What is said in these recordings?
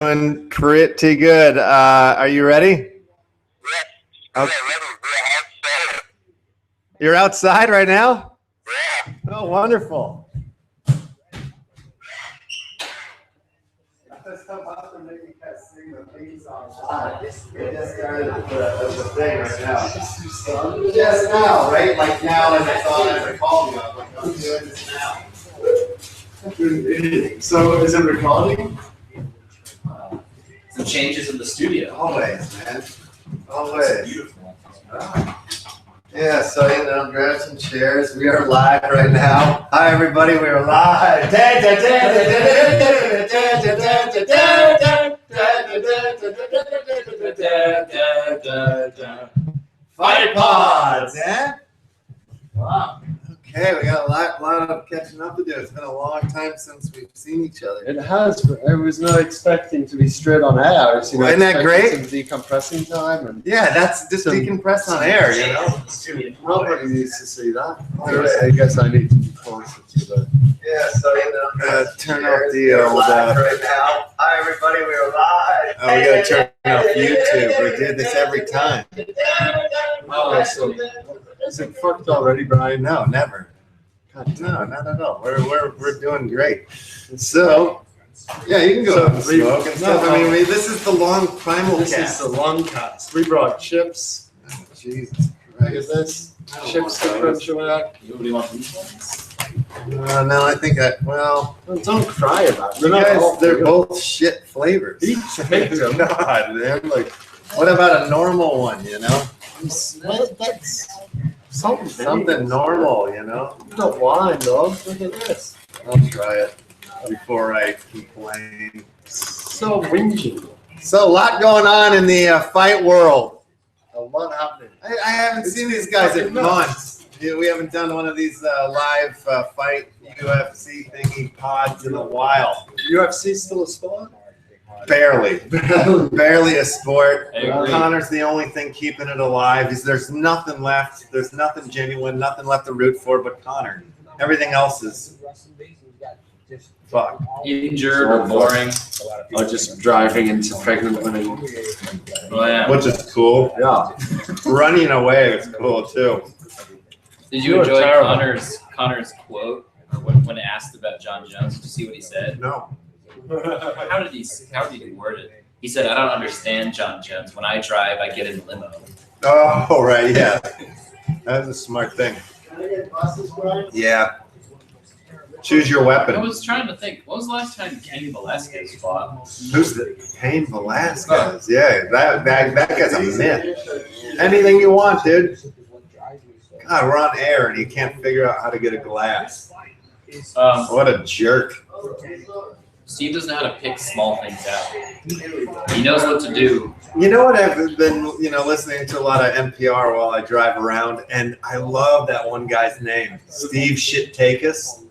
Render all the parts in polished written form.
Doing pretty good. Are you ready? Yes. Okay. Yeah, ready. We're outside. You're outside right now? Yeah. Oh, wonderful. Just now, right? Like now, as I thought as I called you, I'm doing this now. So is it recording? Some changes in the studio. Always, man. Always. Beautiful. Yeah, so grab some chairs. We are live right now. Hi, everybody. We are live. Fight Podss, yeah? Wow. Okay, we got a lot of catching up to do. It's been a long time since we've seen each other. It has. I was not expecting to be straight on air. Isn't that great? Some decompressing time. And Yeah, that's just decompress on air, you know? nobody needs to see that. I guess I need to be closer to the. Yeah, so turn off the old. Right now. Hi, everybody. We're live. Oh, we gotta turn off YouTube. We do this every time. Oh, so is it fucked already, Brian? No, never. God, no, not at all. We're doing great. So, yeah, you can go up and smoke and stuff. I mean, this is the long primal This cast. is the long cast. We brought chips. Oh, Jesus Look at Christ. this. I don't Chips to want crunch away. Nobody wants these ones. No, I think well, Don't cry about it. you guys, they're both shit flavors. Each take them. God, man. Like, what about a normal one, you know? Well, that's Something normal, you know? not wine, dog. Look at this. I'll try it before I complain. So whingy. So, a lot going on in the fight world. A lot happening. I haven't seen these guys in months. Yeah, we haven't done one of these live fight UFC thingy pods in a while. UFC still a sport? Barely. Barely a sport. I agree. Connor's the only thing keeping it alive. There's nothing left. There's nothing genuine, nothing left to root for but Connor. Everything else is fuck. Injured or boring. Or just driving into pregnant women. Oh, yeah. Which is cool. Yeah. Running away is cool too. Did you You are enjoy terrible. Connor's quote or when asked about Jon Jones? Did you see what he said? No. How did he word it? He said, "I don't understand Jon Jones. When I drive, I get in limo." Oh, right, yeah. That's a smart thing. Yeah. Choose your I weapon. was trying to think. What was the last time Kenny Velasquez fought? Who's the Cain Velasquez? Yeah, that guy's a myth. Anything you want, dude. God, we're on air and you can't figure out how to get a glass. What a jerk. Steve doesn't know how to pick small things out. He knows what to do. You know what? I've been, listening to a lot of NPR while I drive around, and I love that one guy's name, Steve Shitakis.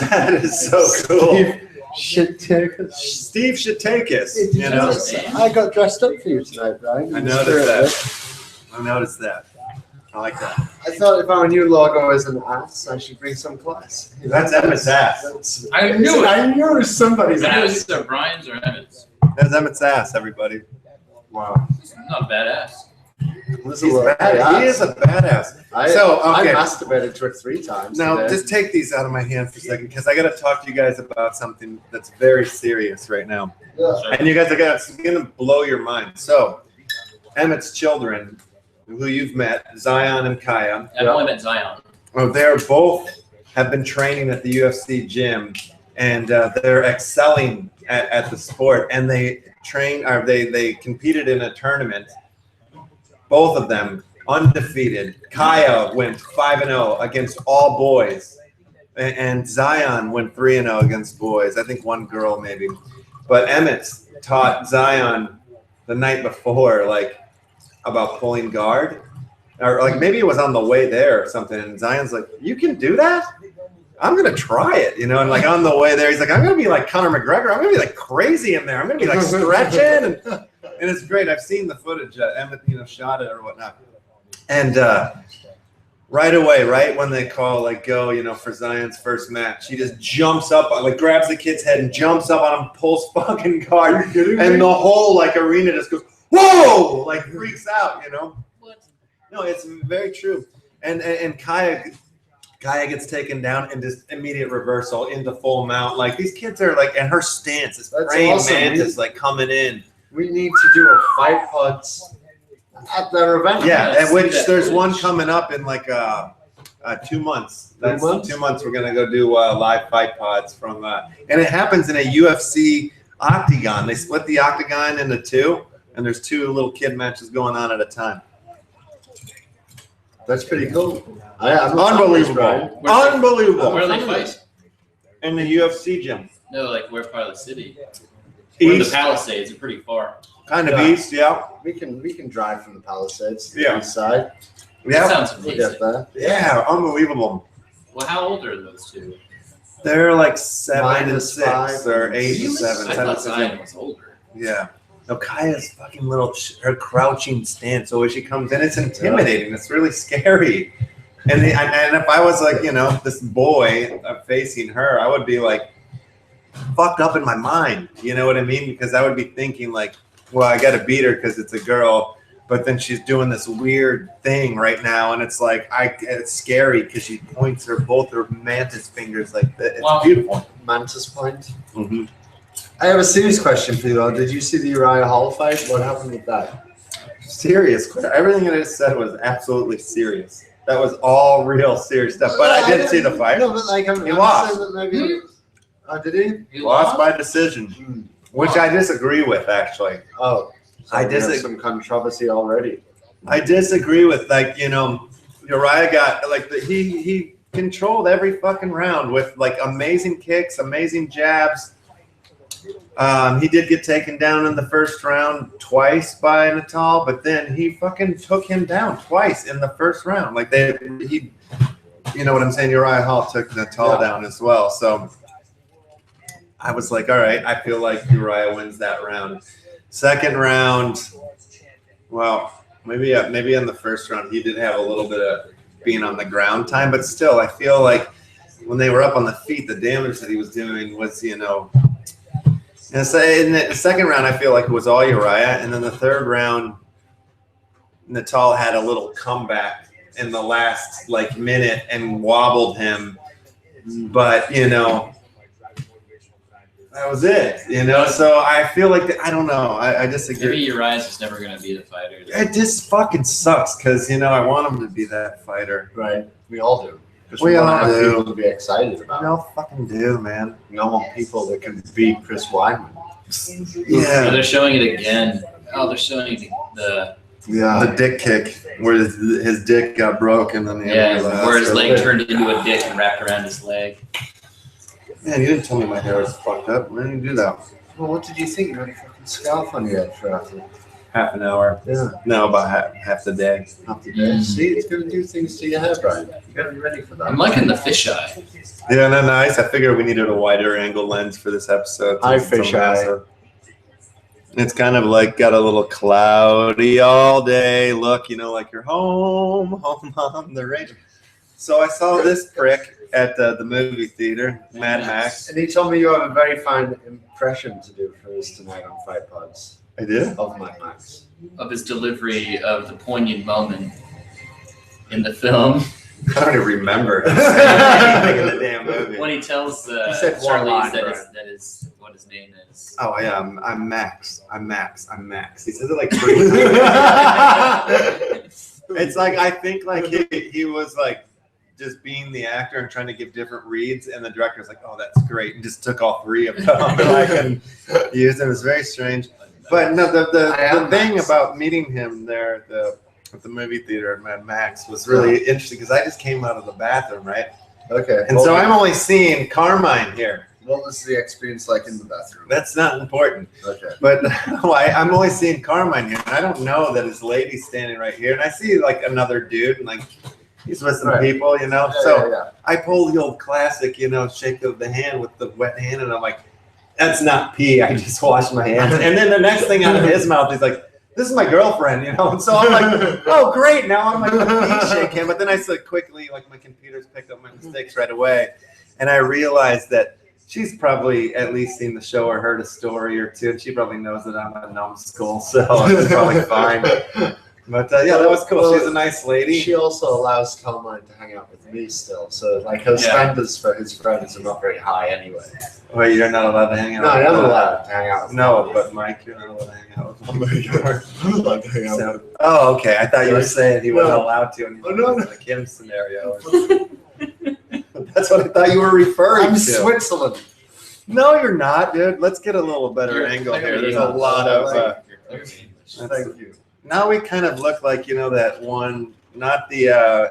That is so cool. Shit, take us. Steve Shitakis. You know, I got dressed up for you tonight, Brian. I noticed that. I noticed that. I like that. I thought if our new logo is an ass, I should bring some class. That's Emmett's ass. I knew it. I knew it was somebody's I knew it was ass. either Brian's or Evetts. That's Emmett's ass, everybody. Wow. He's not a badass. He's He's bad. He is a badass. I Okay. masturbated to it 3 times. Now, today. just take these out of my hand for a second, because I got to talk to you guys about something that's very serious right now. And you guys are going to blow your mind. So, Emmett's children, who you've met, Zion and Kaya, I've only met Zion. they're both have been training at the UFC gym, and they're excelling at the sport. And they competed in a tournament. Both of them undefeated. Kaya went 5-0 against all boys, and Zion went 3-0 against boys. I think one girl maybe, but Emmett taught Zion the night before, about pulling guard, or maybe it was on the way there or something. And Zion's like, "You can do that? I'm gonna try it," And on the way there, he's like, "I'm gonna be like Conor McGregor. I'm gonna be like crazy in there. I'm gonna be like stretching and it's great." I've seen the footage. Emmett, shot it or whatnot. And right away, right when they call, like, go, you know, for Zion's first match, he just jumps up, like, grabs the kid's head and jumps up on him, pulls fucking guard, and the whole, like, arena just goes, whoa, like, freaks out, you know? What? No, it's very true. And Kaya gets taken down and just immediate reversal into full mount. Like, these kids are, like, and her stance is praying awesome. mantis, like, coming in. We need to do a Fight Podss at their event. Yeah, Yeah, and which that there's footage. one coming up in like 2 months. That's 2 months? 2 months. We're gonna go do live fight pods from, and it happens in a UFC octagon. They split the octagon into two, and there's 2 little kid matches going on at a time. That's pretty cool. I'm Unbelievable! Where's Unbelievable! Where do they fight? In the UFC gym. No, like where part of the city? We're in the East, Palisades. Are pretty far. kind of Yeah. east, yeah. We can drive from the Palisades to Yeah. the east side. That Yeah, sounds We'll amazing. get there. yeah, unbelievable. Well, how old are those two? They're like 7 and Minus 6, 5. or 8 and Really? 7. I 7 thought and 6. Zion was older. Yeah. No, Kaya's fucking little, her crouching stance. So when she comes in, it's intimidating. It's really scary. And if I was like, you know, this boy facing her, I would be like fucked up in my mind. You know what I mean? Because I would be thinking like, well, I got to beat her because it's a girl. But then she's doing this weird thing right now, and it's like it's scary because she points both her mantis fingers like that. It's Wow. beautiful. Mantis Point. Mm-hmm. I have a serious question for you though. Did you see the Uriah Hall fight? What happened with that? Serious. Everything I just said was absolutely serious. That was all real serious stuff. But I did see the fight. No, but like He lost. That maybe. Did he? You Lost by decision, Hmm. which I disagree with, actually. Oh, so I we have disagree. some controversy already. I disagree with, like, you know, Uriah got, like, he controlled every fucking round with, like, amazing kicks, amazing jabs. He did get taken down in the first round twice by Natal, but then he fucking took him down twice in the first round. Like, you know what I'm saying? Uriah Hall took Natal down as well. So I was like, all right, I feel like Uriah wins that round. Second round, well, maybe in the first round he did have a little bit of being on the ground time, but still, I feel like when they were up on the feet, the damage that he was doing was, you know. And so in the second round, I feel like it was all Uriah, and then the third round, Natal had a little comeback in the last like minute and wobbled him, but you know. That was it, you know. So I feel like I don't know. I disagree. Maybe Uriah's just never going to be the fighter. It just fucking sucks because you know I want him to be that fighter. Right. We all do. Because We we all want to have do. people to be excited We about. all fucking do, man. We all want people that can beat Chris Weidman. Oh, Yeah, they're showing it again. Oh, they're showing the the dick kick where his dick got broken and where his leg turned into a dick and wrapped around his leg. Man, you didn't tell me my hair was fucked up. When did you do that? Well, what did you think? You had a fucking scarf on your head for Half an hour. Yeah. No, about half the day. half the day. See, it's going to do things to your hair, Brian. You got to be ready for that. I'm liking the fisheye. Yeah, no, nice. I figured we needed a wider angle lens for this episode. Hi, It's so fisheye. massive. It's kind of like got a little cloudy all day. Look, you know, like you're home on the range. So I saw this prick at the movie theater, Mad Max. And he told me you have a very fine impression to do for us tonight on Fight Podss I did? of Mad Max. Of his delivery of the poignant moment in the film I don't even remember anything in the damn movie. when he tells He said one Charlize line, that, right? that is what his name is. Oh, yeah, I'm Max. I'm Max. I'm Max. He says it like 3 times. It's like, I think like he was like just being the actor and trying to give different reads, and the director's like, oh, that's great, and just took all 3 of them and used them. It was very strange. But no, the thing about meeting him there at the movie theater at Mad Max was really interesting because I just came out of the bathroom, right? Okay. And so I'm only seeing Carmine here. What was the experience like in the bathroom? That's not important. Okay. But I'm only seeing Carmine here, and I don't know that his lady's standing right here. And I see like another dude, and like he's with some Right. people, you know. Yeah, So yeah. I pull the old classic, you know, shake of the hand with the wet hand, and I'm like, that's not pee. I just washed my hands. And then the next thing out of his mouth, he's like, this is my girlfriend, you know? And so I'm like, oh, great. Now I'm like, please shake him. But then I said quickly, like my computer's picked up my mistakes right away. And I realized that she's probably at least seen the show or heard a story or two. And she probably knows that I'm a numbskull. So it's probably fine. But yeah, that was cool. She's a nice lady. She also allows Carmine to hang out with me still. So like her standards for his friends are not very high anyway. Wait, you're not allowed to hang out? No, I am allowed to hang out with No, but Mike, you're not allowed to hang out with him. I'm allowed to hang out with him. Oh, okay. I thought you were saying he wasn't allowed to. And Oh, no, like him scenario. That's what I thought you were referring I'm to. Switzerland. No, you're not, dude. Let's get a little better angle here. There's a lot of. Thank you. Now we kind of look like, you know, that one, not the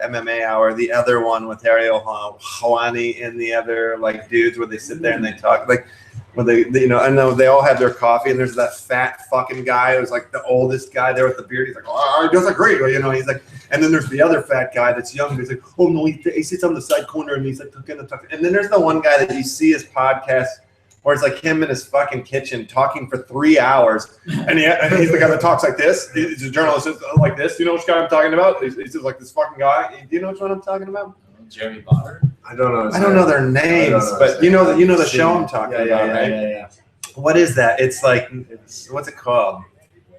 MMA Hour, the other one with Ariel Hawani and the other like dudes where they sit there and they talk like when they you know, I know they all have their coffee and there's that fat fucking guy who's like the oldest guy there with the beard. He's like, oh, he does a great, you know. He's like, and then there's the other fat guy that's young. He's like, oh no, he sits on the side corner and he's like talking. And then there's the one guy that you see his podcast. Or it's like him in his fucking kitchen talking for 3 hours, and he's the guy that talks like this. He's a journalist like this. You know which guy I'm talking about? He's just like this fucking guy. Do you know which one I'm talking about? Jeremy Potter. I don't know. I don't know their names, but you know the show I'm talking about, right? Yeah. What is that? It's like what's it called?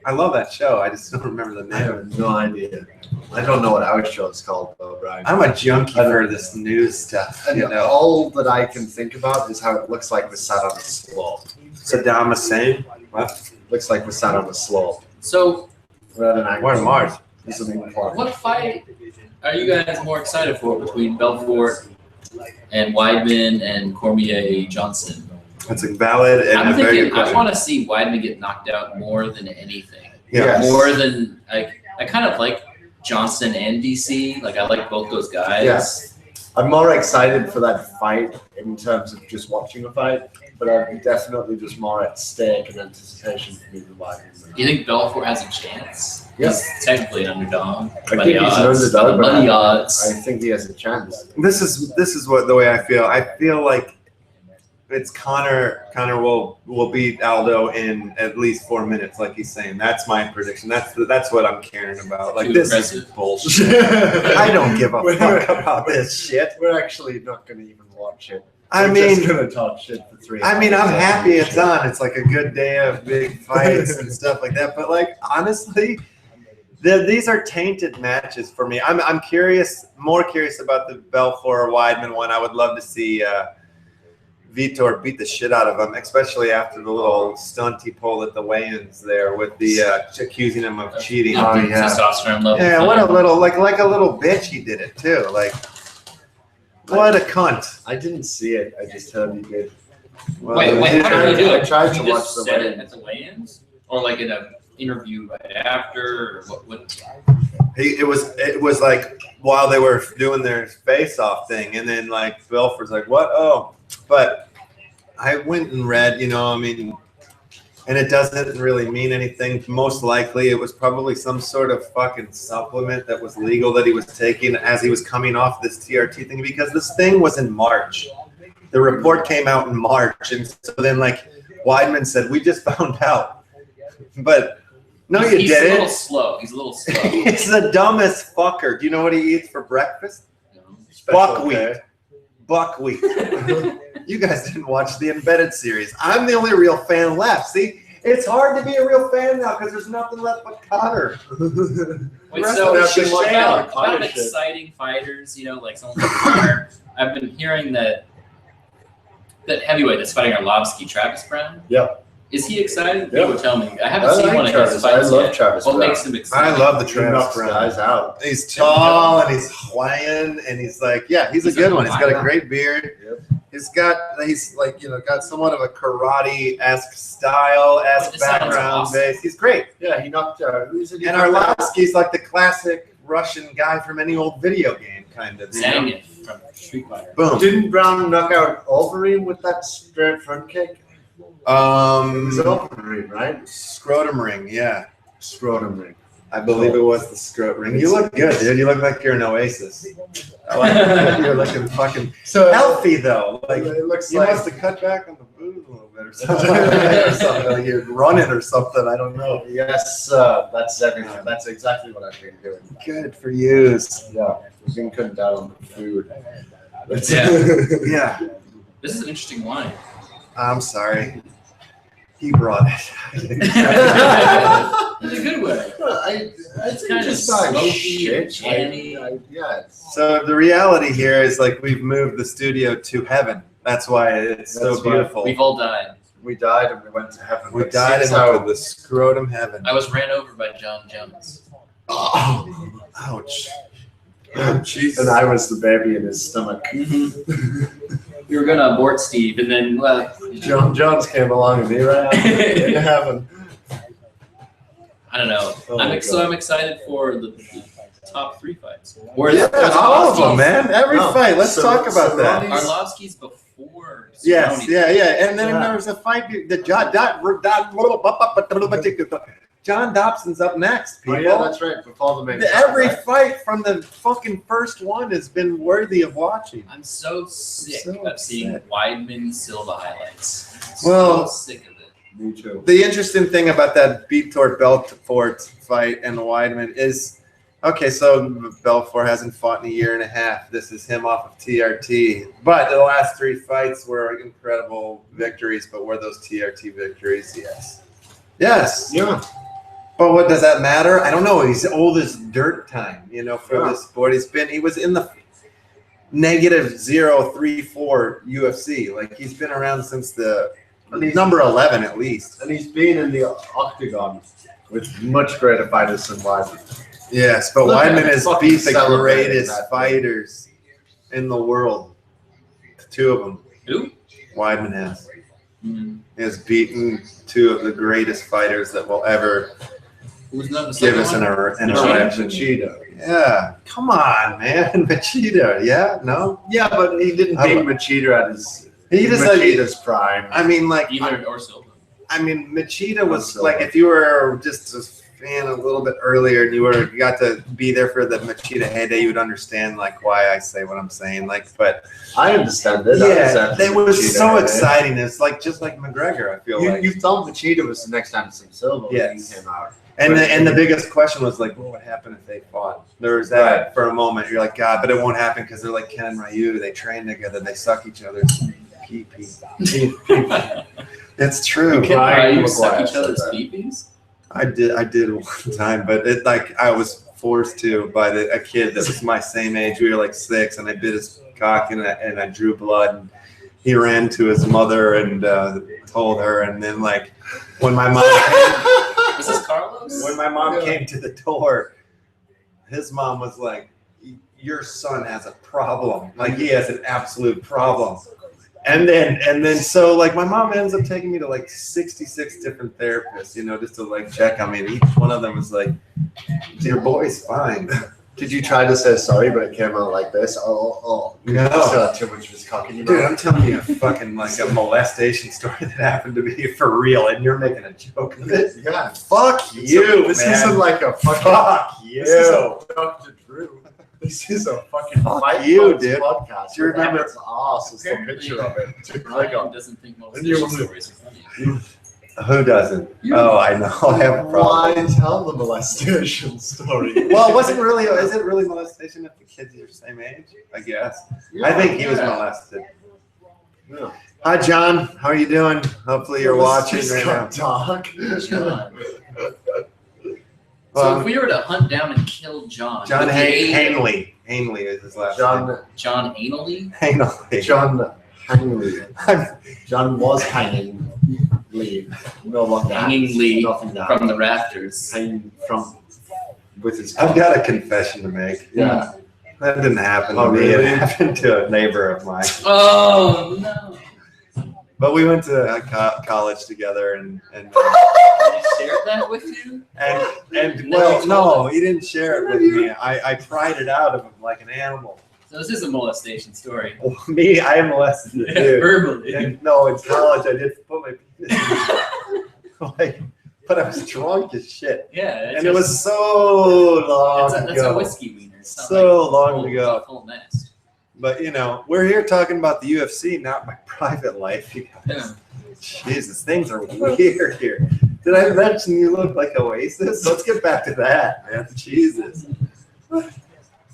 I love that show. I just don't remember the I name. have no idea. I don't know what our show's called though, Brian. I'm a junkie for this news stuff. And You know, all that I can think about is how it looks like we're sat on a slope. Saddam Hussein. What? Looks like we're sat on a slope. So, We're at an angle. We're in Mars. This is a big part. what fight are you guys more excited for between Belfort and Weidman and Cormier Johnson? That's a valid and I'm a very good thinking I question. want to see Weidman get knocked out more than anything. Yeah. More than like I kind of like Johnson and DC. Like I like both those guys. Yes. I'm more excited for that fight in terms of just watching a fight, but I'm definitely just more at stake in anticipation for me to watch. Do you think Belfort has a chance? Yes. He's technically an underdog. I think he's an underdog, but Money odds. I think he has a chance. This is what the way I feel. I feel like it's Connor. Connor will beat Aldo in at least 4 minutes, like he's saying. That's my prediction. That's what I'm caring about. Like Too this impressive. is bullshit. I don't give a fuck about this shit. We're actually not going to even watch it. I We're mean, just going to talk shit for 3 hours. I'm happy it's on. It's like a good day of big fights and stuff like that. But like honestly, these are tainted matches for me. I'm curious, more curious about the Belfort Weidman one. I would love to see Vitor beat the shit out of him, especially after the little stunt he pulled at the weigh-ins there with the accusing him of cheating. Oh, yeah. Testosterone level. Yeah, what a little like a little bitch he did it too. Like what a cunt. I didn't see it. I just heard he did. Well, Wait, how did he do it? I tried He to watch just the said it weigh-ins. at the weigh-ins, or like in an interview right after, or what? it was like while they were doing their face-off thing, and then like Belfort's like, "What? Oh." But I went and read, you know, I mean, and it doesn't really mean anything. Most likely, it was probably some sort of fucking supplement that was legal that he was taking as he was coming off this TRT thing, because this thing was in March. The report came out in March, and so then like Weidman said, "We just found out," but no, you He's a little didn't. slow. He's a little slow. He's the dumbest fucker. Do you know what he eats for breakfast? Buckwheat. Buckwheat. You guys didn't watch the Embedded series. I'm the only real fan left. See, it's hard to be a real fan now because there's nothing left but Cotter. Wait, Rest so of the shit about Connor shit. exciting fighters, you know, like someone like Connor. I've been hearing that heavyweight that's fighting Arlovsky, Travis Brown. Yep. Is he excited? Yep. People tell me. I haven't I seen like one of Travis. his fights I love yet. Travis What Brown. makes him excited? I love the He Travis knocks Brown. guys out. He's tall and he's Hawaiian and he's like, yeah, he's a He's good a one. He's got a Hawaiian. great beard. Yep. He's like, you know, got somewhat of a karate-esque style-esque This sounds background awesome. base. He's great. Yeah, he knocked who's it? And Arlovsky's like the classic Russian guy from any old video game, kind of. You know? Zangief from Street Fighter. Boom. Didn't Brown knock out Overeem with that straight front kick? It was Overeem, right? Scrotum ring, yeah. Scrotum ring. I believe it was the scrot ring. You look good, dude. You look like you're an oasis. I like you're looking fucking healthy though. Like it looks you like must have cut back on the booze a little bit or something. Or something. Like you're running or something. I don't know. yes, that's everything. That's exactly what I've been doing. Good for you. Yeah, we've been cutting down on the food. Yeah. This is an interesting wine. I'm sorry. He brought it. In a good way. I It's think kind of just like smoky shit. and jammy. Yeah. So the reality here is like we've moved the studio to heaven. That's why it's so That's why beautiful. We've all died. We died and we went to heaven. We But died since into the scrotum heaven. I was ran over by Jon Jones. Oh, Ouch. Oh, Jesus. and I was the baby in his stomach. We were gonna abort Steve, and then Jon Jones came along and he ran out into heaven. I don't know. Oh my God. I'm excited for the top 3 fights. Yeah, all of them, man. Every No, fight. Let's so- talk about that. Cerrone's- Arlovsky's before. Yes, Cerrone. yeah. And then Yeah. there was a fight. John Dobson's up next, Oh people. yeah, that's right. Before the main Every fight, right? fight from the fucking first one has been worthy of watching. I'm so sick So of seeing upset. Weidman Silva highlights. Well- So sick of it. Me too. The interesting thing about that Vitor Belfort fight and Weidman is, okay, so Belfort hasn't fought in a year and a half. This is him off of TRT. But the last 3 fights were incredible victories. But were those TRT victories? Yes. Yes. Yeah. But what does that matter? I don't know. He's old as dirt time, for Yeah. this sport. He was in the -034 UFC. Like he's been around since the number 11 at least. And he's been in the octagon with much greater fighters than Weidman. Yes, but Look at Weidman him has fucking beat the celebrating greatest that. fighters in the world. 2 of them. Who? Weidman has. Mm. He has beaten 2 of the greatest fighters that will ever Who's not the give second us an one? erection. Machida. Yeah, come on, man, Machida. Yeah, no, Yeah, but he didn't I beat lo- Machida at his he just Machida's prime. I mean, like, Either or Silva. I mean, Machida was So- like, if you were just a fan a little bit earlier and you got to be there for the Machida heyday, you would understand like why I say what I'm saying. Like, but I understand it. yeah, They it was so exciting. It's like just like McGregor. I feel like. You thought Machida was the next Anderson Silva when Yes. he came out. And the biggest question was like, what would happen if they fought? There was that for a moment. You're like, God, but it won't happen because they're like Ken and Ryu. They train together. They suck each other's pee. It's true. Can Ryan you suck McGuire each other's said that. peepees? I did one time, but it like I was forced to by a kid that was my same age. We were like 6, and I bit his cock and I drew blood. And he ran to his mother and told her, and then like when my mom Is this Carlos? when my mom came to the door, his mom was like, "Your son has a problem. Like he has an absolute problem." And then so like my mom ends up taking me to like 66 different therapists, just to like check on me. And each one of them was like, "Your boy's fine." Did you try to say sorry, but it came out like this? Oh. No. You still had too much of his cock in your Dude, mouth. I'm telling you a fucking like a molestation story that happened to me for real, and you're making a joke of it. Yeah. Fuck you, This man. isn't like a fucking. Fuck you. This is a Dr. Drew. This is a fucking Fuck Fight you, Night dude. podcast. Do you remember- Evetts' ass is the picture of it to click Ryan on. doesn't think most And you- stories are funny. Who doesn't? You. Oh, I know. I have a problem. Why tell the molestation story? Well, is it really molestation if the kid's your same age? I guess. I think he was molested. Yeah. Hi, John. How are you doing? Hopefully you're watching This right got now. dark. John. So Well, if we were to hunt down and kill John, John with the aid of Hanley. Hanley is his last name. John anally, Hanley. John Hangley. John was hanging Lee. No longer Hanging Lee Nothing down. from the rafters. Hanging from with his I've got a confession to make. yeah. That didn't happen to Oh, me. really? It happened to a neighbor of mine. Oh no! But we went to college together, and Did he share that with you? well, no, he didn't share it with me. I pried it out of him like an animal. So this is a molestation story. Me, I molested the dude. Verbally. And no, in college I did put my penis in, like but I was drunk as shit. Yeah, And it was so long that's ago. a whiskey wiener. It's not So like long full, ago. Full nest. But you know, we're here talking about the UFC, not my private life. You guys. Yeah. Jesus, things are weird here. Did I mention you look like Oasis? Let's get back to that, man. Jesus. Do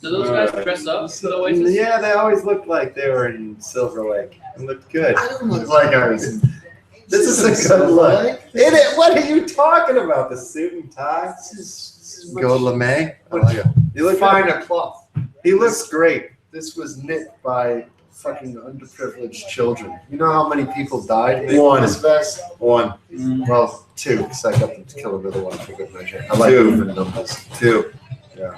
those guys dress up for the Oasis? Yeah, they always looked like they were in Silver Lake. It looked good. I don't look like I was. This is a good look. What are you talking about? The suit and tie? This is Go LeMay. I like it. You look finer cloth. He looks great. This was knit by fucking underprivileged children. You know how many people died? One. This vest? One, Well, 2, because I got them to kill another one for good measure. I like 2. even numbers. 2. Yeah.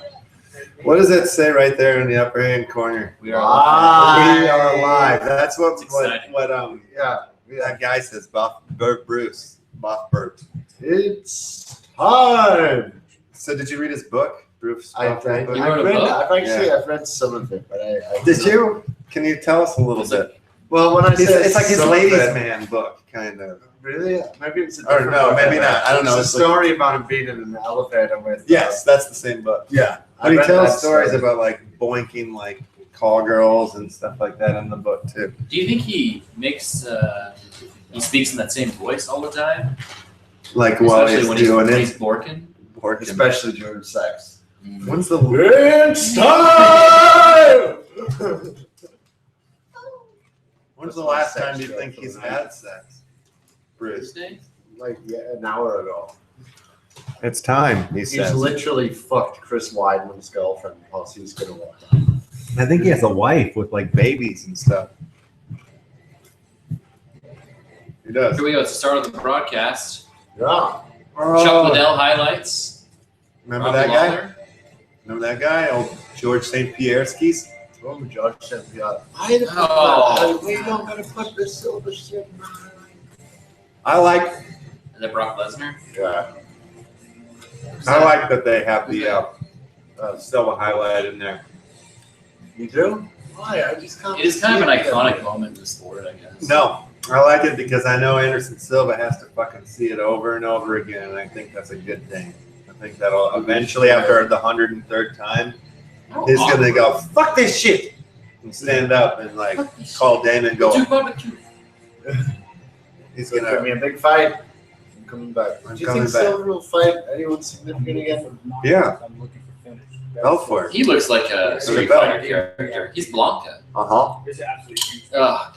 What does it say right there in the upper hand corner? We are Live. We are alive. That's what exciting. Yeah. that guy says. Bruce. Buff Burt. It's time. So did you read his book, Bruce? I've read You wrote a book? I've read some of it, but I Did you? Can you tell us a little bit? Well, when I say It's like his some of ladies' it- man book, kind of. Really? Maybe it's a Or different no, book. maybe not. I don't know. It's a story about him being in an elevator with. Yes, that's the same book. Yeah. But he I read tells that stories story. about like boinking like call girls and stuff like that in the book too. Do you think he makes he speaks in that same voice all the time? Like while Especially he's when doing when it. he's borking? Pork and- especially during sex. When's the It's time. When's the last time you think he's had sex, Bruce? Thursday? Like an hour ago. It's time. He He's says. literally fucked Chris Weidman's girlfriend. Plus, he's gonna walk. I think he has a wife with like babies and stuff. He does. Here we go. It's the start of the broadcast. Yeah. Chuck Liddell highlights. Remember Robbie that guy? Lawler. Remember that guy? Old George St. Pierre skis? Oh, George said, yeah. Why the Oh. fuck? We don't gotta put the silver shit. I like And then Brock Lesnar. that they have the silver highlight in there. You do? Why? I just can't. It is kind of an see it. iconic moment in the sport, I guess. No, I like it because I know Anderson Silva has to fucking see it over and over again, and I think that's a good thing. I think that'll eventually, after the 103rd time, Oh, he's gonna awkward. go fuck this shit and stand up and like call Dana and go. Two barbecue. He's Give gonna. me a big fight. I'm coming back. I'm Do you coming think back. Silver will fight anyone significant again? Yeah. Belfort. He looks like a Street Fighter character. He's Blanca. Uh-huh. Oh,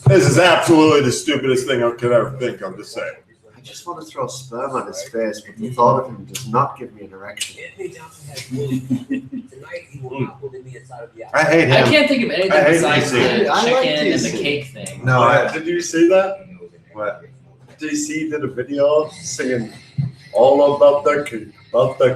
This is absolutely the stupidest thing I could ever think of to say. I just want to throw sperm on his face, but the thought of him does not give me an erection. I hate I him. can't think of anything I hate besides DC. the I like chicken and the DC. cake thing. No, Did you see that? what? DC did a video singing all about the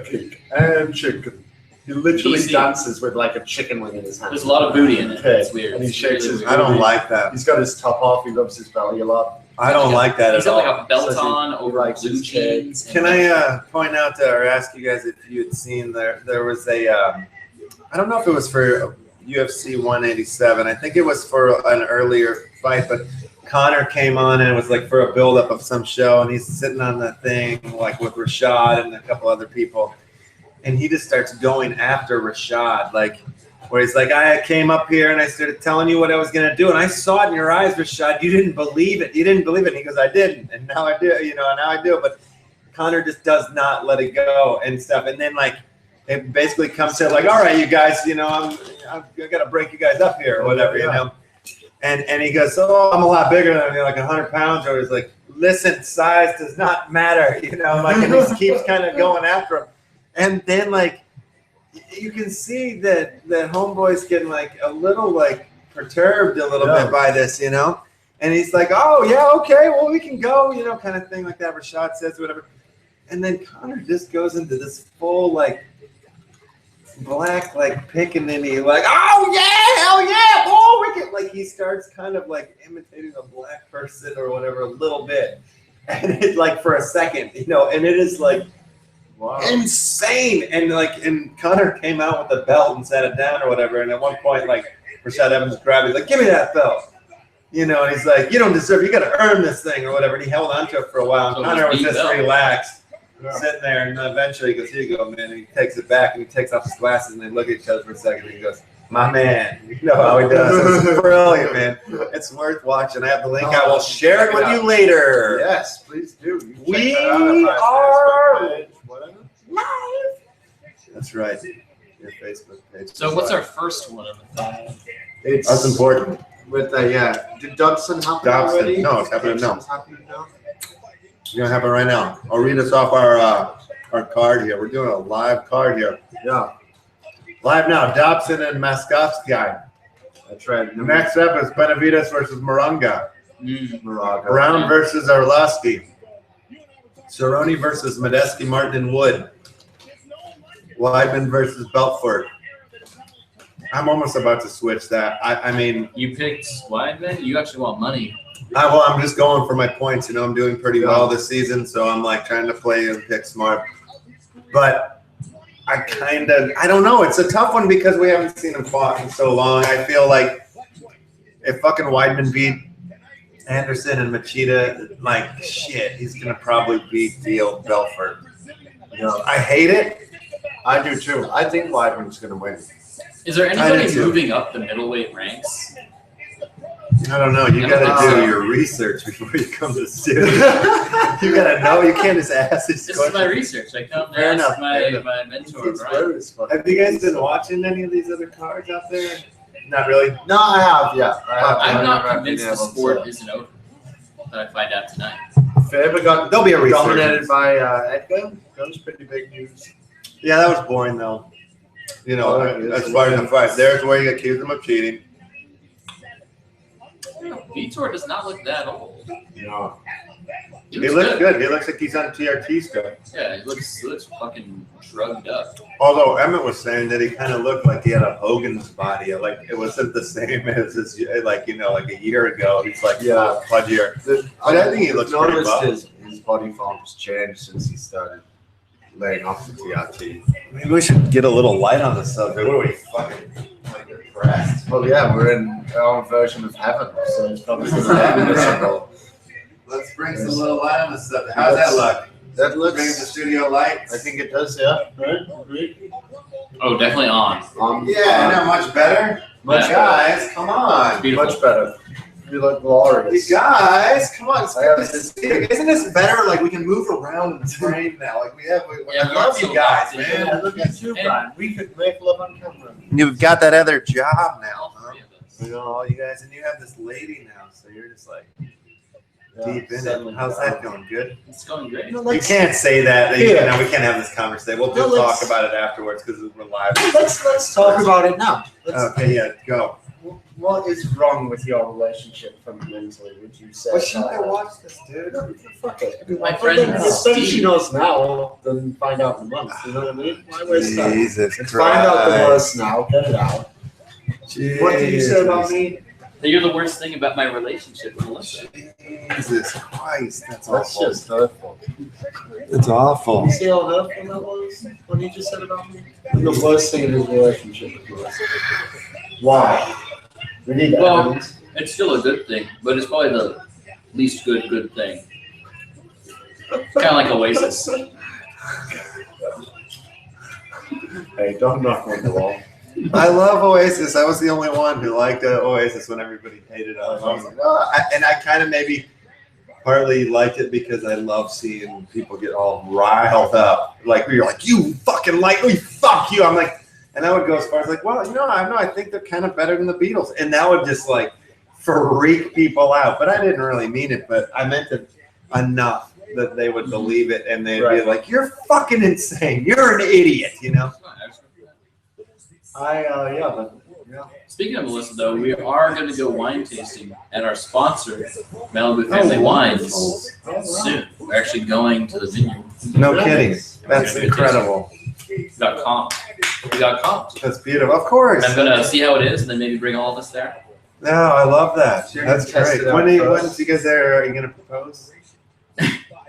cake and chicken. He literally DC. dances with like a chicken wing in his hand. There's a lot of booty in it. Okay. It's weird. And he It's shakes really his weird. I don't like that. He's got his top off. He rubs his belly a lot. I don't like that He's at got all. like a belt Says he- on he over likes blue his cake. jeans. Can I point out or ask you guys if you had seen there was a I don't know if it was for UFC 187. I think it was for an earlier fight, but Connor came on and it was like for a buildup of some show, and he's sitting on the thing like with Rashad and a couple other people, and he just starts going after Rashad, like where he's like, I came up here and I started telling you what I was gonna do, and I saw it in your eyes, Rashad. You didn't believe it. You didn't believe it. And he goes, I didn't, and now I do. Now I do. But Connor just does not let it go and stuff. And then like it basically comes to like, all right, you guys, I gotta break you guys up here or whatever, And he goes, oh, I'm a lot bigger than you, like 100 pounds. Or he's like, listen, size does not matter, like, and he keeps kind of going after him. And then like you can see that homeboy's getting like a little like perturbed a little bit by this, and he's like, oh yeah, okay, well we can go, kind of thing like that. Rashad says whatever, and then Connor just goes into this full like black like pickaninny, like, oh yeah, hell yeah, oh we can, like he starts kind of like imitating a black person or whatever a little bit, and it like for a second, and it is like. Wow. Insane. And Connor came out with the belt and sat it down or whatever. And at one point, like Rashad Evans grabbed it, like, give me that belt. you know, and he's like, you don't deserve it. You got to earn this thing or whatever. And he held on to it for a while. And So Connor was beat just up. relaxed, sitting there. And eventually he goes, here you go, man. And he takes it back and he takes off his glasses and they look at each other for a second. And he goes, my man. You know how he does. It's brilliant, man. It's worth watching. I have the link. I will share it with you later. Yes, please do. You check We that out on my are Facebook page, whatever. That's right. Your Facebook page. So what's our first one of the 5? It's That's important. with the Did Dodson happen Dobson. already? No, it's happening now. Dodson's happening now. It's gonna happen right now. I'll read us off our card here. We're doing a live card here. Yeah, Live now. Dobson and Maskovsky. that's right. The next up is Benavides versus Moronga. Moraga. Brown versus Arlovsky. Cerrone versus Medeski, Martin, and Wood. Weidman versus Belfort. I'm almost about to switch that. I mean, You picked Weidman? You actually want money. I'm just going for my points. You know, I'm doing pretty well this season, so I'm like trying to play and pick smart. But I don't know. It's a tough one because we haven't seen him fought in so long. I feel like if fucking Weidman beat Anderson and Machida, like shit, he's gonna probably beat Deal Belfort. Yeah, I hate it. I do too. I think Weidman's going to win. Is there I anybody do too. moving up the middleweight ranks? I don't know. You gotta Uh, do your research before you come to studio. You gotta know. You can't just ask these This is my questions. research. I come Fair to enough, ask fair enough. my mentor, It's Brian. rude as fuck. Have you guys been watching any of these other cards out there? Not really. No, I have, yeah. I have. I'm not I've convinced been the able sport to- isn't over. That I find out tonight. Faber got There'll be a resurgence. dominated by Edgar. That was pretty big news. Yeah, that was boring though. You know, Oh, it is. as far as the fight, there's where you accuse him of cheating. Vitor does not look that old. Yeah. He He looks good. He looks like he's on TRT stuff. Yeah, he looks fucking drugged up. Although Emmett was saying that he kind of looked like he had a Hogan's body. Like it wasn't the same as his, like like a year ago. He's like Yeah. pudgier. But I think he looks pretty noticed buff. his body form has changed since he started laying off the TRT. Maybe we should get a little light on the subject. What are we fucking like depressed? Well, yeah, we're in our own version of heaven, so it's probably miserable. Let's bring some little light on the subject. How's that look? That Bring the looks. studio lights. I think it does, yeah. Right? Agreed. Oh, definitely on. Yeah, no, much better. Much Yeah. Guys, come on. Beautiful. Much better. You look You glorious. guys, come on. It's I good have to this- see you. Isn't this better? Like we can move around in the frame now. Like Yeah, I love you guys, so man. Yeah, look at you, Brian. We could make love on camera. You've got that other job now, All huh? three of us. You know, all you guys, and you have this lady now, so you're just like Yeah, deep in suddenly. it. How's that going? Good. It's going great. No, You let's, can't say that. You Yeah. know, we can't have this conversation. We'll No, just let's- talk about it afterwards because we're live. let's talk about it now. Okay, yeah, go. What is wrong with your relationship fundamentally? Would you say? Well, shouldn't I watch this, dude? Fuck it. My friend It's better she Steve. knows now than find out in a month. You know what I mean? Why waste time? Jesus Let's find out the Christ. worst now. Get it out. What did you say about me? That you're the worst thing about my relationship with Melissa. Jesus Christ, that's That's awful. just hurtful. It's awful. You see how hurtful that was? What he just said about me? I'm the worst thing in his relationship with Melissa. Why? We need Well, evidence. it's still a good thing, but it's probably the least good thing. Kind of like Oasis. Hey, don't knock on the wall. I love Oasis. I was the only one who liked Oasis when everybody hated us. I was like, oh, and I kind of maybe partly liked it because I love seeing people get all riled up. Like you're like, you fucking like me, fuck you. I'm like, and I would go as far as like, well, I think they're kind of better than the Beatles, and that would just like freak people out. But I didn't really mean it, but I meant it enough that they would believe it, and they'd be Right. like, you're fucking insane. You're an idiot, you know. Speaking of Melissa, though, we are going to go wine tasting at our sponsor, Malibu Family Wines, soon. We're actually going to the vineyard. No kidding. That's incredible. We got comp. We got comp. That's beautiful. Of course. I'm going to see how it is and then maybe bring all of us there. No, I love that. So you're gonna That's test great. it out When you first? guys there, are you going to propose?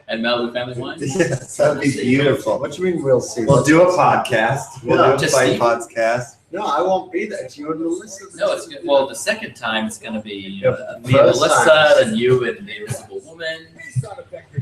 At Malibu Family Wines. Yes, that'd be beautiful. What do you mean we'll see? We'll do a podcast. We'll Yeah. do a Just fight see. podcast. No, I won't be there. It's you and Melissa. No, it's good. Well, the second time it's gonna be me and First Melissa, time. and you and the Invisible Woman,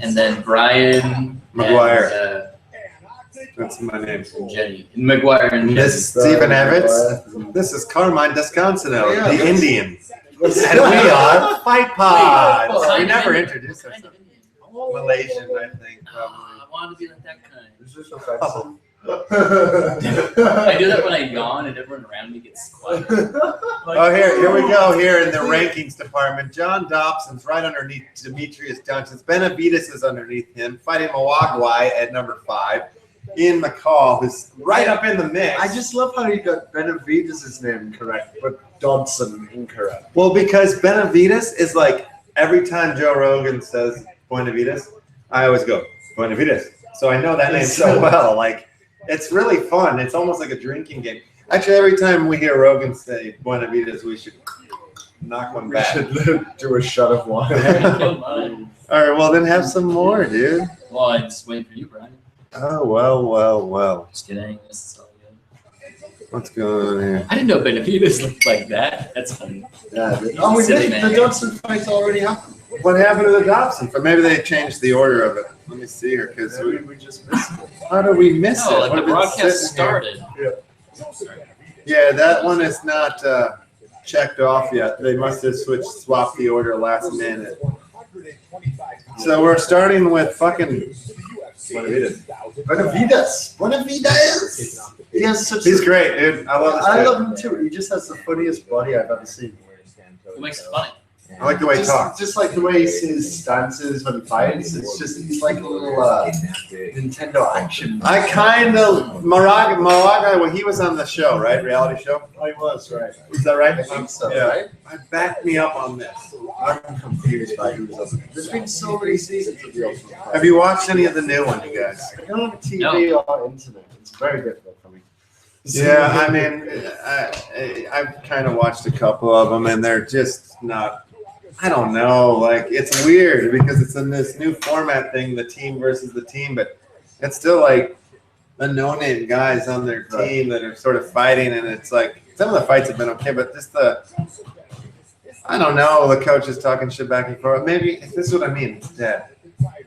and then Brian McGuire. and, That's my name. Jenny McGuire and Jenny. This is Stephen Evetts. This is Carmine Dicostanzo, Yeah, the that's- Indian. And we are Fight Pods. Well, We never Indian. introduced Kind ourselves. of Indian. Malaysian, I think. I wanted to be like that kind. Is this offensive? I do that when I yawn and everyone around me gets quiet. Oh, here we go. Here in the rankings department, John Dobson's right underneath Demetrius Johnson. Benavidez is underneath him, fighting McGuire at number 5. Ian McCall, who's right up in the mix. I just love how you got Benavidez' name correct, but Dodson incorrect. Well, because Benavidez is like every time Joe Rogan says Benavidez, I always go Benavidez. So I know that name so well. Like, it's really fun. It's almost like a drinking game. Actually, every time we hear Rogan say Benavidez, we should knock one We back. should do a shot of wine. Kill mine. All right, well then have some more, dude. Well, I'm just waiting for you, Brian. Oh well. Just kidding. This is all good. What's going on here? I didn't know Benavidez looked like that. That's funny. Yeah, oh, we Silly did. man. The Dodson fight's already happened. What happened to the Dobson? But maybe they changed the order of it. Let me see here, because We just missed it. how did we miss No, it? like What the have been broadcast sitting here? started. Yeah, that one is not checked off yet. They must have swapped the order last minute. So we're starting with fucking Benavidez. He has such. He's great, dude. I love this guy. I love him too. He just has the funniest body I've ever seen. What makes it funny? I like the way he talks. Just like the way he sees stances when he fights. It's just he's like a little Nintendo action. I kind of Moraga when he was on the show, right? Reality show. Oh, he was right. Is that right? I think so. Yeah. Right? Back me up on this. I'm confused by who was. There's been so many seasons of the Ultimate Fighter. Have you watched any of the new one, you guys? I don't have TV or internet. It's very difficult for me. Yeah, I mean, I've kind of watched a couple of them, and they're just not. I don't know. Like, it's weird because it's in this new format thing, the team versus the team, but it's still like the no-name guys on their team that are sort of fighting, and it's like some of the fights have been okay, but just I don't know. The coach is talking shit back and forth. Maybe if this is what I mean. It's dead.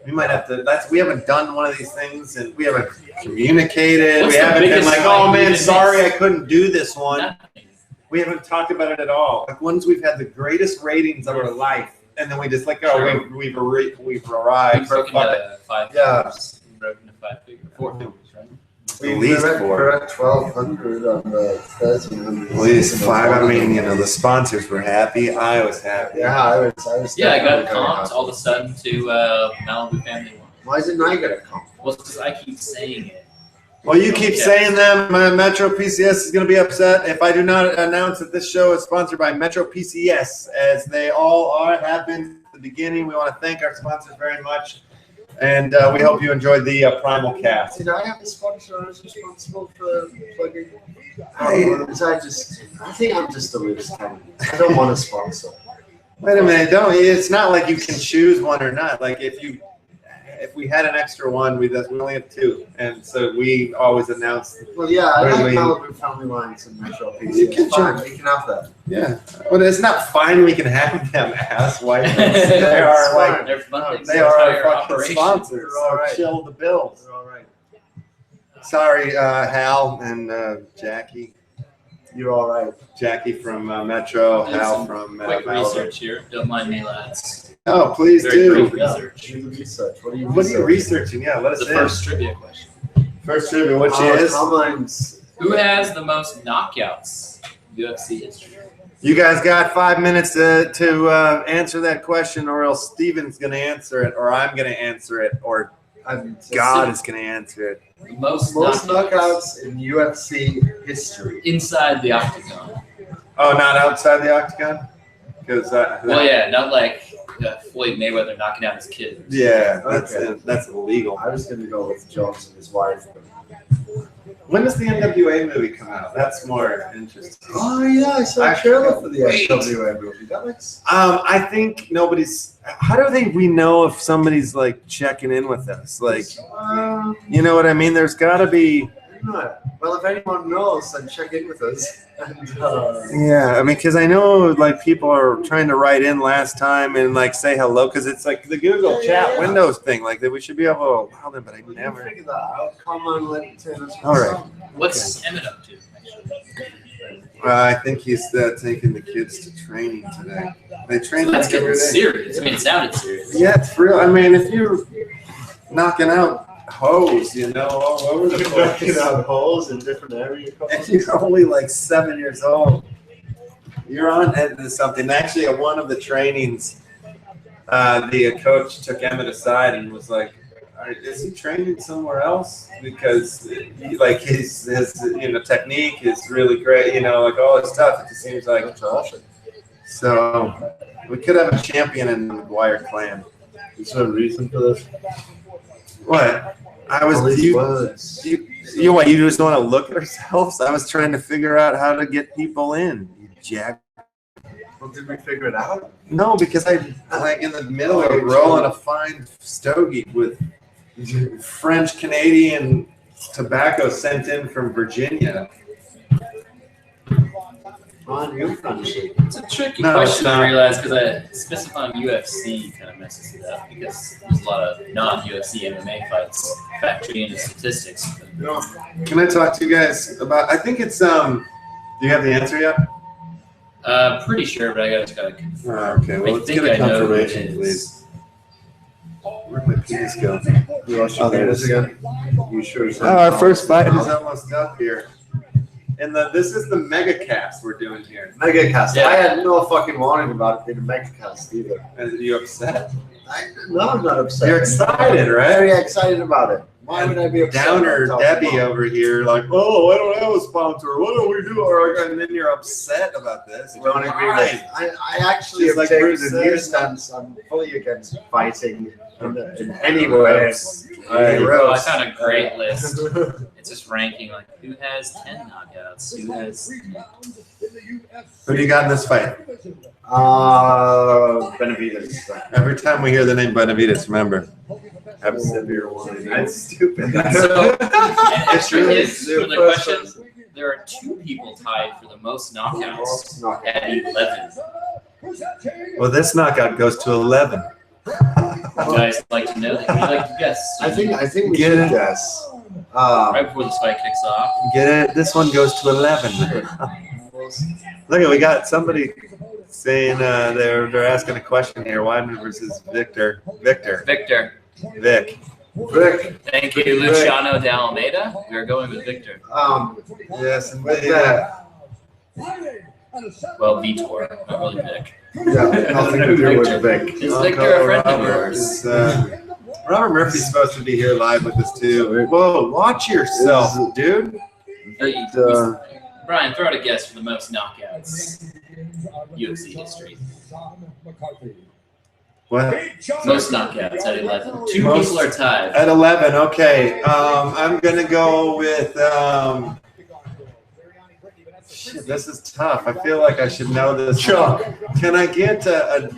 We might have to. We haven't done one of these things, and we haven't communicated. What's we the haven't been biggest like, fight oh man, you've sorry, I missed? couldn't do this one. Nothing. We haven't talked about it at all. Like once we've had the greatest ratings of our life, and then we just like, oh, we've arrived. We've Fuck broken it. to 5 Yeah. figures. We've broken to 5 figures. 4 figures, right? At least four. We're at 1,200 on the 1,300. At least 5. I mean, you know, the sponsors were happy. I was happy. Yeah, I was. Yeah, I got definitely very comped happy. all of a sudden to Malibu Family One. Why didn't I get a comp? Well, it's because I keep saying it. Well, you keep Yeah. saying them. Metro PCS is going to be upset if I do not announce that this show is sponsored by Metro PCS, as they all have been at the beginning. We want to thank our sponsors very much, and we hope you enjoyed the Primal Cast. Did I have a sponsor I was responsible for plugging? I- I think I'm just a loose cannon. I don't want a sponsor. Wait a minute, it's not like you can choose one or not. Like if we had an extra one, we only have 2, and so we always announce. Well, yeah, I like Really? Malibu Family Lines and Metro PCS. You can Fine, we can have that. Yeah, well, it's not fine. We can have them, ass white. They are like They're funding they the are our entire fucking operation. sponsors. They're all So right. chill the bills. You're all right. Sorry, Hal and Jackie. You're all right. Jackie from Metro, Did Hal some from Quick Malibu. research here. Don't mind me, lads. Oh, please Very do. brief Yeah. research. Do the research. What are you What are you researching? Yeah, let us The in. first trivia question. First trivia, which is Carmine's. Who has the most knockouts in UFC history? you guys got 5 minutes to answer that question, or else Steven's going to answer it, or I'm going to answer it, or God is going to answer it. The most knockouts in UFC history. inside the octagon. Oh, not outside the octagon? Because Well, yeah, not like Floyd Mayweather knocking out his kid. yeah, Okay. that's illegal. I was going to go with Jones and his wife. When does the NWA movie come out? That's more interesting. Oh yeah, I saw a trailer for the SWA movie. That looks. I think nobody's. How do we know if somebody's like checking in with us? Like, you know what I mean? There's got to be. No. Well, if anyone knows, then check in with us. And, Yeah, I mean, because I know like people are trying to write in last time and like say hello because it's like the Google chat Windows thing. Like that we should be able to allow them, but I we can never. figure that out. Carmine let us. All right. What's Emmett up to? I think he's taking the kids to training today. They train That's like getting every day. serious. I mean, it sounded serious. Yeah, it's real. I mean, if you're knocking out hoes, you know, all over the Knocking place, out holes in different areas. and you're only like 7 years old, you're on into something. Actually, at one of the trainings, the coach took Emmett aside and was like, "Is he training somewhere else? Because like his technique is really great. You know, like all his stuff. It just seems like That's awesome. so. We could have a champion in the McGuire clan. Is there a reason for this? What? I was All these you. words. You what? You just want to look at ourselves? I was trying to figure out how to get people in. You jack. Well, did we figure it out? No, because I like in the middle of rolling a fine stogie with French Canadian tobacco sent in from Virginia. Mine, you French. It's a tricky No, question it's not. I realize because specifying UFC kind of messes it up because there's a lot of non-UFC MMA fights factoring into statistics. Can I talk to you guys about? I think it's Do you have the answer yet? Pretty sure, but I gotta confirm. Okay. Well, I let's think get a I know who it confirmation, is. please. Where'd my penis go? You lost your Oh, there it penis is. again? You sure? Oh, our first fight is almost up here. And this is the mega cast we're doing here. Megacast. Yeah. I had no fucking warning about it being a megacast either. Are you upset? No, I'm not upset. You're excited, right? Very excited about it. Why would I be upset? Downer about talking Debbie about it? over here, like, oh, I don't have a sponsor. What do we do? And then you're upset about this. I don't agree with it. I actually Just have like taken Bruce a new says. stance. I'm fully against fighting in any way. Hey, Well, I Rose. found a great list. It's just ranking like who has 10 knockouts, who has. Who do you got in this fight? Benavides. Every time we hear the name Benavides, remember, have a severe one. That's stupid. So, and It's really is for the question, there are 2 people tied for the most knockouts at 11. Well, this knockout goes to 11. Would you guys like to know? Would you like to guess? I think we Get should it? guess. Right before this fight kicks off. Get it? This one goes to 11. Look, we got somebody saying they're asking a question here. Weidman versus Victor. Victor. Vic. Rick, Thank you, Luciano de Almeida. We are going with Victor. Yes, with indeed. that, Well, Vitor, not really Vic. yeah, nothing to do with Vic. Is Victor a friend of Robert yours? is, Robert Murphy's supposed to be here live with us too. Whoa, watch yourself, dude. Brian, throw out a guess for the most knockouts UFC history. What? Most knockouts at 11. 2 Most- people are tied. At 11, okay. I'm gonna go with. Shit, this is tough. I feel like I should know this. Chuck. Can I get a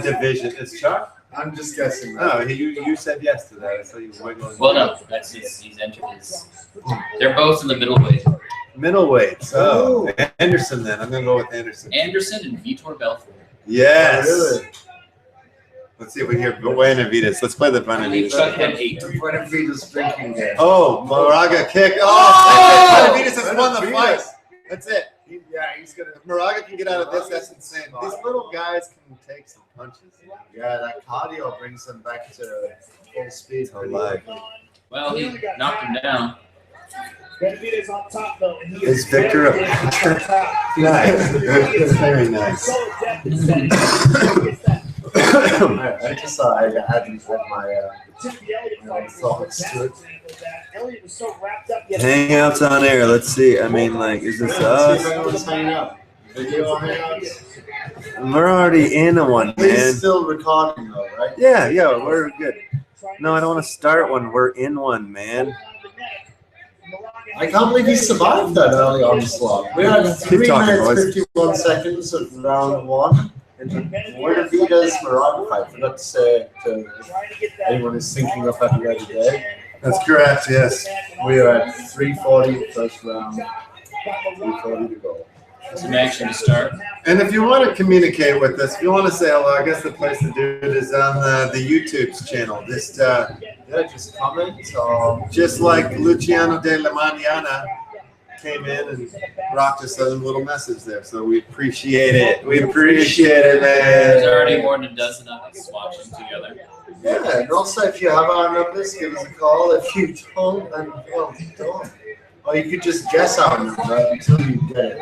division? Is Chuck? I'm just guessing. No, you said yes to that. I saw you wiggling. Well, no, that's he's entered his. They're both in the middleweight. Middleweight. So Anderson then. I'm gonna go with Anderson. Anderson and Vitor Belfort. Yes. Really? Let's see if we hear Benavides. Let's play the I believe Benavides. Chuck had 8. Benavides drinking game. Oh, Moraga kick. Oh, Benavides has won the fight. Benavides. That's it. Yeah, he's gonna. Moraga can get out of this. That's insane. These little guys can take some punches. Yeah, that cardio brings him back to full speed. Oh, my. Well, he knocked him down. Is Victor a Nice. Very nice. I just thought I hadn't had my thoughts to it. Hangouts on air. Let's see. I mean, like, is this See if us? anyone's hanging out. Video hangouts. We're already in one, He's man. still recording though, right? Yeah, we're good. No, I don't want to start one. We're in one, man. I can't believe he survived that early onslaught. We had 3 talking, minutes, boys. 51 seconds of round 1. And Benavides Moraga fight. Forgot to say to anyone who's thinking of having ready today. That's correct, yes. We are at 3:40 first round. 3:40 to go. Some action to start. And if you want to communicate with us, if you want to say hello, I guess the place to do it is on the YouTube's channel. Just Just comment or just like Luciano de la Mañana came in and rocked us a little message there. So we appreciate it. We appreciate it, There's man. already more than a dozen of us watching together. yeah, and also if you have our numbers, give us a call. If you don't, then well, don't. Or you could just guess our number until you get it.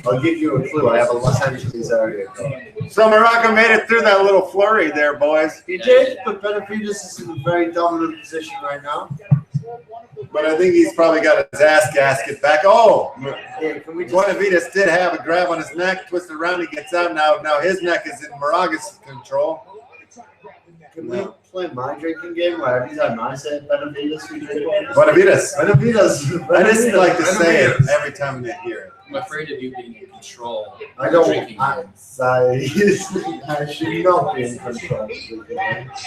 I'll give you a clue. I have a Los Angeles area code. So Morocco made it through that little flurry there, boys. He did, but Benavides is in a very dominant position right now. But I think he's probably got his ass gasket back. Oh, Yeah, can we just Benavides did have a grab on his neck, twisted around, he gets out now. Now his neck is in Moraga's control. Can we play my drinking game where every time I say Benavides, we drink one? Benavides. Benavides. I just like to say it every time they hear it. I'm afraid of you being in control. I don't. Drinking. I should not be in control.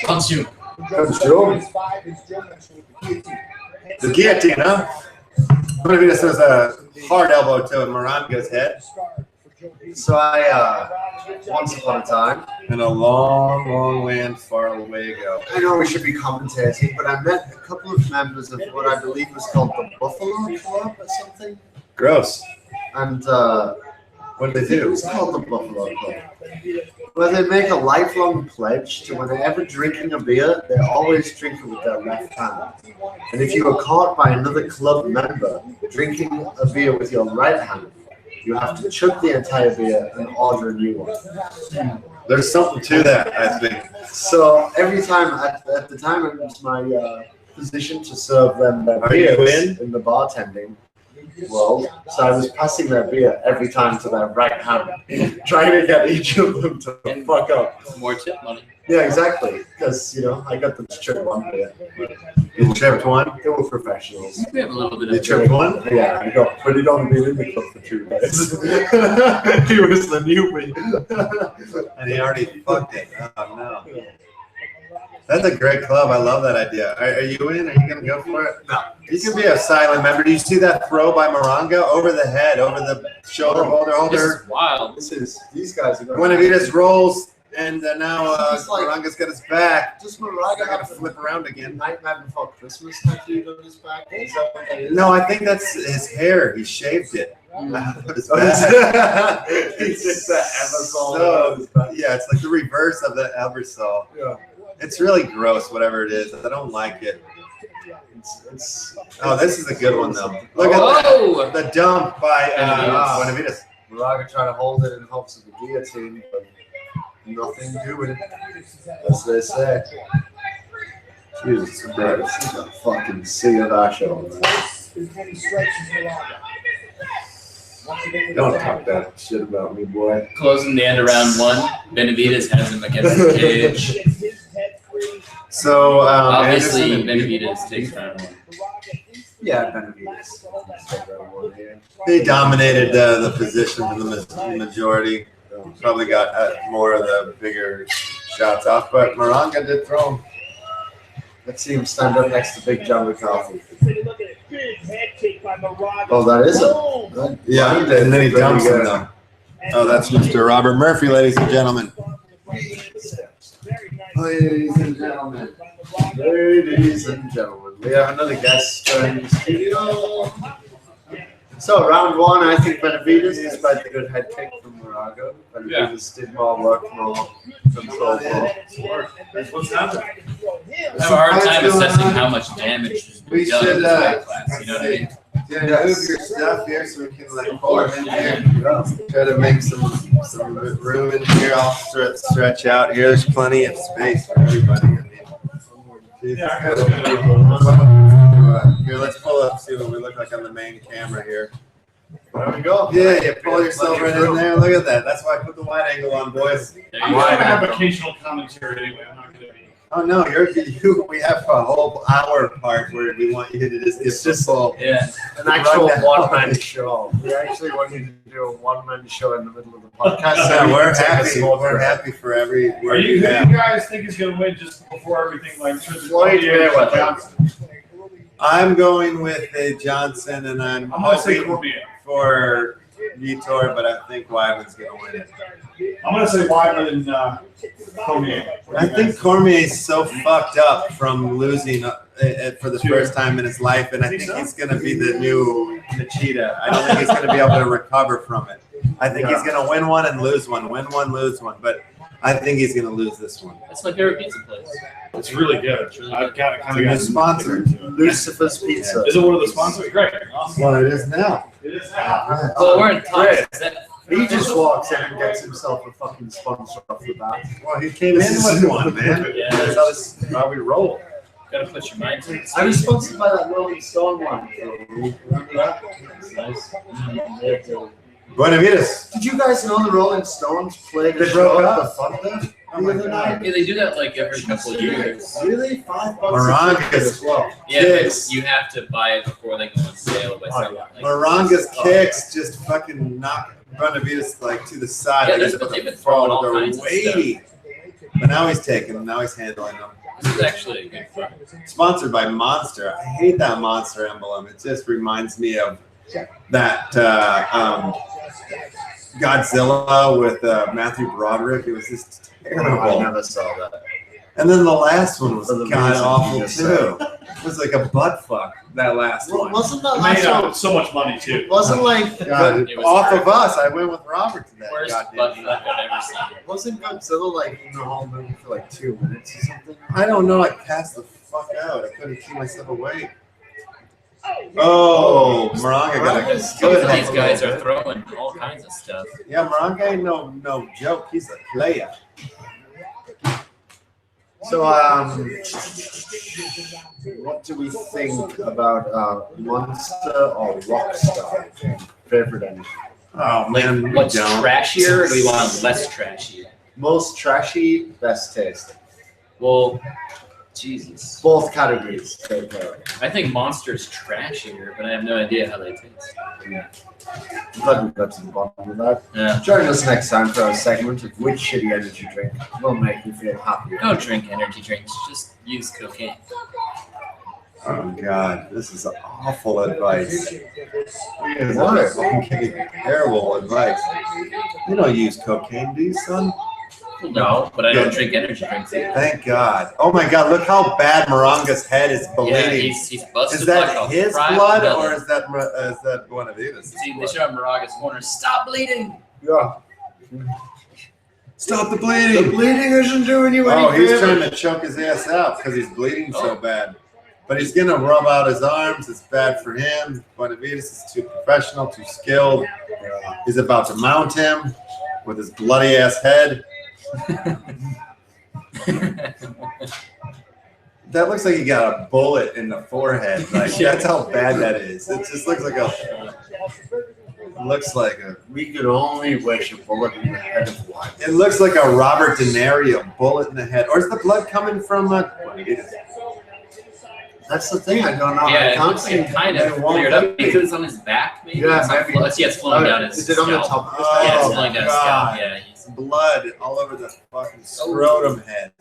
Punch you. The guillotine, huh? Benavides does a hard elbow to Moranga's head. So I, once upon a time, In a long, long land far away ago. I know we should be commentating, but I met a couple of members of what I believe was called the Buffalo Club or something. Gross. And What did they it do? was called the Buffalo Club, where they make a lifelong pledge to whenever drinking a beer, they always drink it with their left hand. And if you were caught by another club member drinking a beer with your right hand, you have to chug the entire beer and order a new one. There's something to that, I think. So every time, at the time, it was my position to serve them their Are you beers in the bartending world. So I was passing their beer every time to their right hand, trying to get each of them to fuck up. More tip money. Yeah, exactly. Because, I got them to chug one beer. You tripped one? They were professionals. We have a little bit You of tripped one? Yeah, but he'd only been in the club for 2 days. He was the newbie. And he already fucked it. Oh, no. That's a great club. I love that idea. Are you in? Are you going to go for it? No. You can be a silent member. Do you see that throw by Moranga over the head, over the shoulder, This holder? is wild. These guys are going Benavides rolls, and now It's like- Moranga's got his back. Does I Moraga got to have flip around again. Nightmare Before Christmas tattooed on his back? Is that what that is? No, I think that's his hair. He shaved it. Out of his Oh, back. It's just that Eversole So- on his back. Yeah, it's like the reverse of the Eversole. Yeah. It's really gross, whatever it is. I don't like it. It's Oh, this is a good one, though. Look at Oh! that. The dump by Benavides. Benavides. Moraga trying to hold it in hopes of the guillotine, but nothing doing. As they say. Jesus Christ, he's a fucking sea of ash on Don't talk that shit about me, boy. Closing the end of round one. Benavides has him against the cage. So, Obviously, Anderson and Benavides takes round one. Yeah, Benavides. he dominated the position for the majority. Probably got more of the bigger shots off, but Moranga did throw him. Let's see him stand up next to Big John McCarthy. Oh, that is him. Yeah, and then he dumps him, though. Oh, that's Mr. Robert Murphy, ladies and gentlemen. Ladies and gentlemen. Ladies and gentlemen. We have another guest in the studio. So, round one, I think Benavides, despite the good head kick from Moraga, Benavides did more work, more control. What's happening? I have a hard time assessing how much damage has We been done should, in this weight class. You know what I mean? Yeah, move your stuff here so we can like pull it in here. Try to make some room in here. I'll stretch out here. There's plenty of space for everybody. I mean, here, let's pull up, see what we look like on the main camera here. There we go. Yeah, you pull yourself right in there. Look at that. That's why I put the wide angle on, boys. There I'm you just gonna go. have occasional commentary anyway. I'm not gonna be. Oh no, we have a whole hour part where we want you to just It's give just full. Yeah. An actual one-man show. We actually want you to do a one-man show in the middle of the podcast. Yeah, we we're can take a happy. small We're break. happy for every Are word you, you who do have. you guys think is gonna win just before everything like turns Floyd Mayweather. Johnson? I'm going with a Johnson, and I'm I'm gonna say hoping Cormier. for Vitor, but I think Weidman's going to win it. I'm gonna say Weidman and Cormier. I think Cormier's so fucked up from losing for the first time in his life, and I think he's going to be the new Machida. I don't think he's going to be able to recover from it. I think he's going to win one and lose one, win one, lose one, but I think he's going to lose this one. That's my favorite pizza place. It's really good. It's really I've good. got it kind It's a of new sponsor. Lucifer's Pizza. Is it one of the sponsors? Great. Awesome. Well, it is now. It is now. Well, we're in talks. He just walks in and gets himself a fucking sponsor off the bat. Well, he came in with one, man. Yeah. That's how we roll. Gotta put your mind to it. I was sponsored by that Rolling Stone one. Remember that? Nice. Buenavides. Did you guys know the Rolling Stones played They a broke show up? at the Thunder Oh the my other God. night? Yeah, they do that like every couple of years. Really? $5 Morangas. a ticket as well. Yeah, Kicks. but you have to buy it before they go on sale by someone. Like, Moranga's kicks just fucking knock Buenavides like to the side. Yeah, They they've just been throwing all they're kinds of weighty. But now he's taking them. Now he's handling them. This is actually a good fight. Sponsored by Monster. I hate that Monster emblem. It just reminds me of that Godzilla with Matthew Broderick. It was just I terrible. never saw that. And then the last one was For the god reason awful you just too. It was like a butt fuck. That last Well, one. wasn't that Made last out one? so much money too. Wasn't like God, It was off hard. of us. I went with Robert to that. Worst goddamn butt thing. fuck I've ever seen. wasn't Godzilla like in the whole movie for like 2 minutes or something? I don't know. I passed the fuck out. I couldn't keep myself awake. Oh, Moronga got a Moranga's good good. These head. guys are throwing all kinds of stuff. Yeah, Moronga ain't no joke. He's a player. So, what do we think about Monster or Rockstar? Favorite enemy? Oh Like, man, we what's don't. trashier, or do we want less trashy? Most trashy, best taste. Well, Jesus. Both categories. Take care. I think Monster's trashier, but I have no idea how they taste. I'm glad we got to the bottom of that. Yeah. Join us next time for our segment of which shitty energy drink will make you feel happier. Don't drink energy drinks, just use cocaine. Oh god, this is awful advice. What? Okay, terrible advice. You don't use cocaine, do you, son? No, but I don't drink energy drinks either. Thank God. Oh my God, look how bad Moronga's head is Yeah, bleeding. he's busted. Is that like a his fried blood melon. or is that Buenavides? See, they show Maraga's corner. Stop bleeding! Yeah. Stop the The bleeding! bleeding isn't doing you any Oh, he's favors. trying to choke his ass out because he's bleeding so bad. But he's gonna rub out his arms. It's bad for him. Buenavides is too professional, too skilled. He's about to mount him with his bloody ass head. That looks like he got a bullet in the forehead. Like that's how bad that is. It just looks like a. We could only wish a bullet in the head of one. It looks like a Robert De Niro bullet in the head. Or is the blood coming from Buenavides? That's the thing. I don't know. I Yeah, can't see. it kind of They won't cleared up let me. because it's on his back, maybe. Yeah, it's not maybe. Flow. Yeah, it's flowing down his Is it on the scalp. top of his Oh, Yeah, it's head? flowing down his God. scalp. Yeah, Blood all over the fucking scrotum head.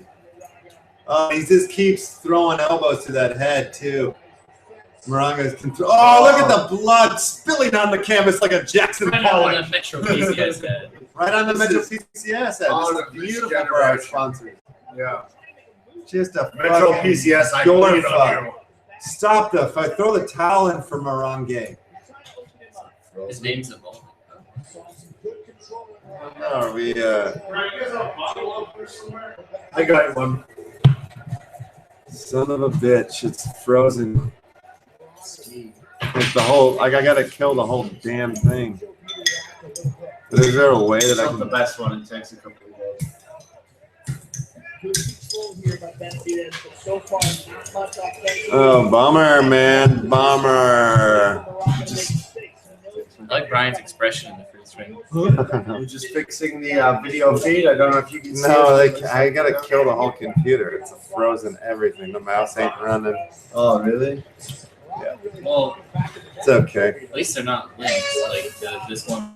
He just keeps throwing elbows to that head too. Moronga's oh, look at the blood spilling on the canvas like a Jackson right on Pollock. the Metro PCS head. Right on the This Metro is PCS head. all This of is this beautiful for our generation. sponsors. Yeah. Just a Metro fucking PCS, I door bleed on fuck. you. Stop the fight. Throw the towel in for Moronga. His name's evolving. Are we I got one. son of a bitch, it's frozen. It's the whole like I gotta kill the whole damn thing. But is there a way that It's I not the can best one. It takes a couple of days. Oh bummer, man. Bummer. I like Brian's expression in the first ring. We're just fixing the video feed. I don't know if you can see No, it. I gotta kill the whole computer. It's frozen everything. The mouse ain't running. Oh, really? Well, It's okay. at least they're not links like this one